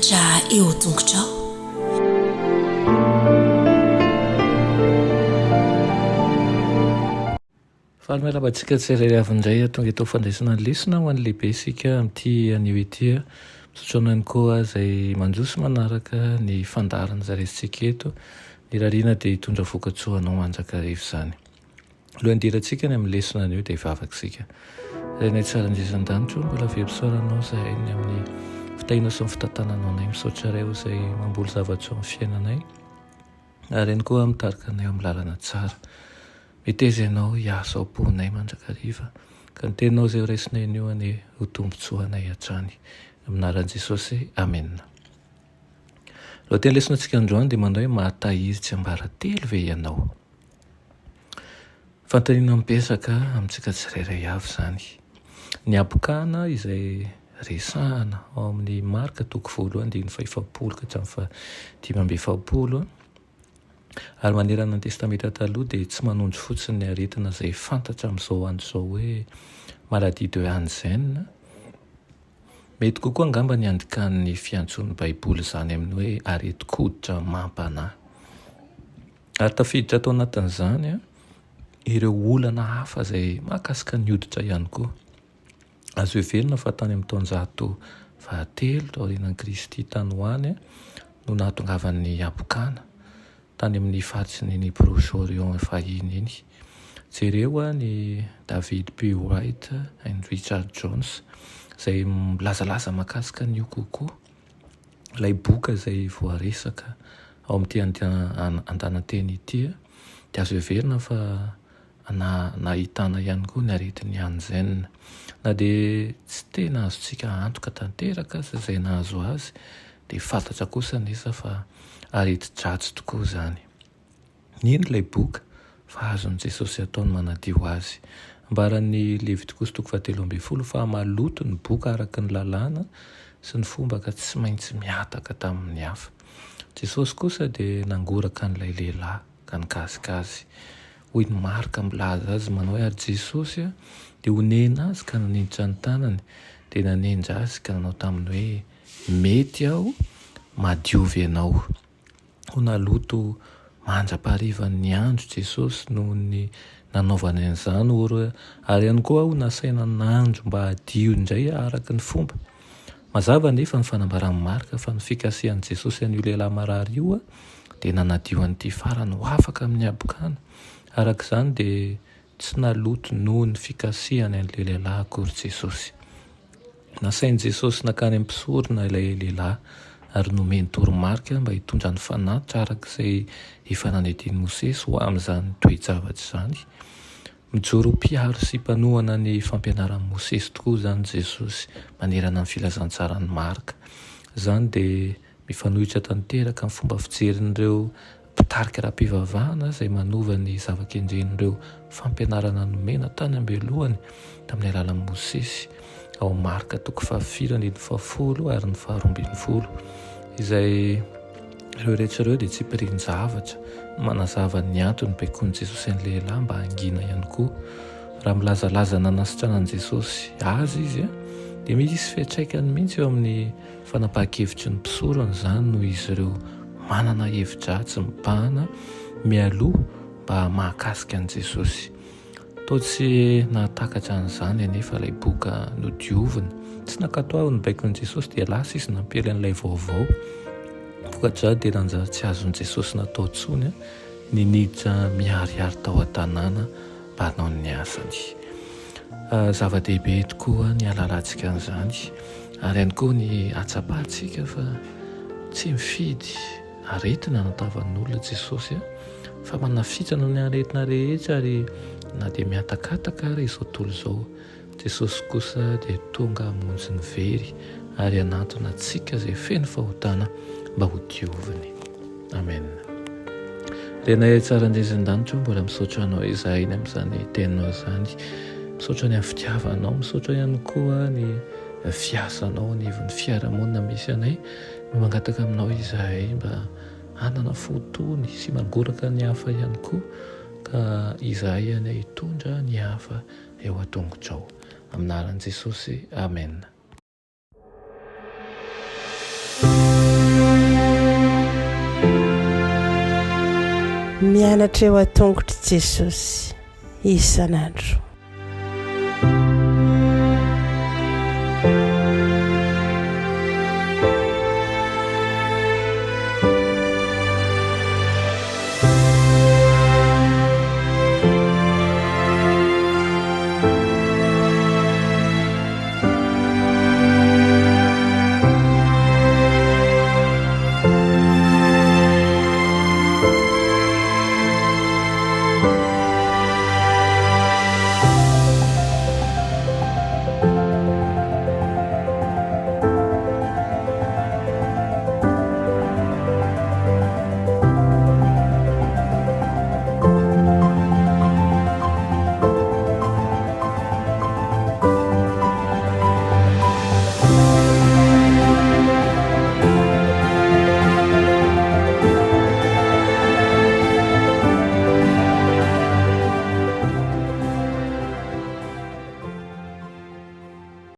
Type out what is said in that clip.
hafatra eo tongotrao. Fahalalamatsika tsirairay avindray tonga eto fandraisana ny lesona ho an'ny lehibe isika amin'ity anio ity misaotra ihany koa izay manjoso manaraka ny fandarana zaresintsika eto ny rariana dia hitondra vokatsoanao manjakarivo izany. Lohandirantsika ny amin'ny lesona anio dia vavakisika izay nay tsara indrisan-danitro mbola vempisoaranao zahay ny amin'ny fitahinao sy ny fitantananao anay misaotra ray ho izay mamboly zavatso amin'ny fiainanay ary ihany koa mitarika anay amin'ny lalana tsara. Miteza ianao hiasa ao am-ponay mandrakariva ka ny teninao izay raisinay anio any ho tombotsoanay hatrany aminaran'i Jesosy. Amen. Lohateny lesonantsika androany dia manao hoe mahatahiry tsy ambaratelo ve ianao. Fantaniana mipesaka amintsika tsirairay avy izany. Ny abokana izay resahana ao amin'ny Marka 10:7-10 ary manerana ny testamenta taloha dia tsy manondro fotsiny ny aretina izay fantatra amin'izao andro izao hoe maladie de Hansen. Mety kokoa angamba ny andikan'ny fiantson'ny baiboly izany amin'ny hoe areti-koditra mampanahy. Ary tafiditra atao anatin'izany ireo olana hafa izay mahakasika ny hoditra ihany koa. Azo heverina fa tany amin'ny taonjato 13 taorianan'i Kristy tany hoany no nahatongavan'ny abokana tany amin'ny faritsin'ny Proche-Orient fahiny iny. Jereo ny David P. White and Richard Jones izay milazalaza mahakasika an'io kokoa. Ilay boka izay voaresaka ao amin'ity andananteny ity dia azo heverina fa nahitana ihany koa ny aretin'ny Hansen. Na dia tsy tena azontsika antoka tanteraka azy izay nahazo azy dia fantatra kosa nesa fa areti-dratsy tokoa izany. Nino ilay boka fa azon'i Jesosy ataony manadio azy. Ambaran'ny Levitikosy 7:12 fa maloto ny boka araka ny lalàna sy ny fomba ka tsy maintsy miataka tamin'ny hafa. Jesosy kosa dia nangoraka an'ilay lehilahy ka nikasika azy. Hoy ny Marka milaza azy manao hoe ary Jesosy dia honena azy ka naninditra ny tanany dia nanendra azy ka nanao taminy hoe mety aho madiovy ianao. Ho naloto mandra-paharivan'ny andro Jesosy noho ny nanaovany an'izany ary ihany koa ho nasaina n'andro mba hadio indray araka ny fomba. Mazava nefa ny fanambaran'ny Marka fa ny fikasihan'i Jesosy an'io lehilahy marary io dia nanadio an'ity farany ho afaka amin'ny abokana. Araka izany dia tsy naloto noho ny fikasihany an'ilay lehilahy akory Jesosy. Nasain'i Jesosy nakany am-pisorona ilay lehilahy ary nomeny toromarika mba hitondra ny fanatitra arak'izay efa nanedin'i Mosesy ho amin'izany toe-javatra izany. Mijoro mpiaro sy mpanohana ny fampianaran'i Mosesy tokoa izany Jesosy manerana ny filazantsarany Marka. Izany dia mifanohitra tanteraka amin'ny fomba fijerin'ireo mpitarika raha-pivavahana izay manova ny zava-kendren'ireo fampianarana nomena tany ambelohany tamin'ny alalan'i Mosesy ao Marka 4:10 ary ny 12 izay ireo rehetra ireo dia tsy mpirin-javatra manazava ny antony baikoan'i Jesosy an'ilay lehilahy mba hangina ihany koa. Raha milazalaza nanasitranan'i Jesosy azy izy dia misy fiantraikany mihitsy eo amin'ny fanapahan-kevitry ny mpisorona izany noho izy ireo manana hevitra-dratsy mibahana mialoha mba mahakasika an'i Jesosy. Toa tsy nahatakatra an'izany anefa ilay boka nodiovina. Tsy nakatao ny baikon'i Jesosy dia lasa izy nampely an'ilay vaovao. Vokatra dia nanjara tsy azon'i Jesosy natao tsony ny niditra miharihary tao an-tanàna mba hanao ny asany. Zava-dehibe tokoa ny alalantsika an'izany ary ihany koa ny hatsapahantsika fa tsy mifidy aretina natavan'olona Jesosy fa manafitrana ny aretina rehetra ary na dia miatakataka ary izao tontolo izao. Jesosy kosa dia tonga hamonjy ny very ary hanantona antsika izay feno fahotana mba ho dioviny. Amen. Renay tsara indrisan-danitro mbola misaotra anao izahay amin'izany teninao izany. Misaotra ny amin'ny fitiavanao, misaotra ihany koa ny fiasanao ny fiarahamonina misy anay no mangataka aminao izahay mba hanana fotony sy mangoraka ny hafa ihany koa ka izahay anay hitondra ny hafa eo an-tongotrao. Aminaran'i Jesosy. Amen. mianatra eo a-tongotry Jesosy isan'andro.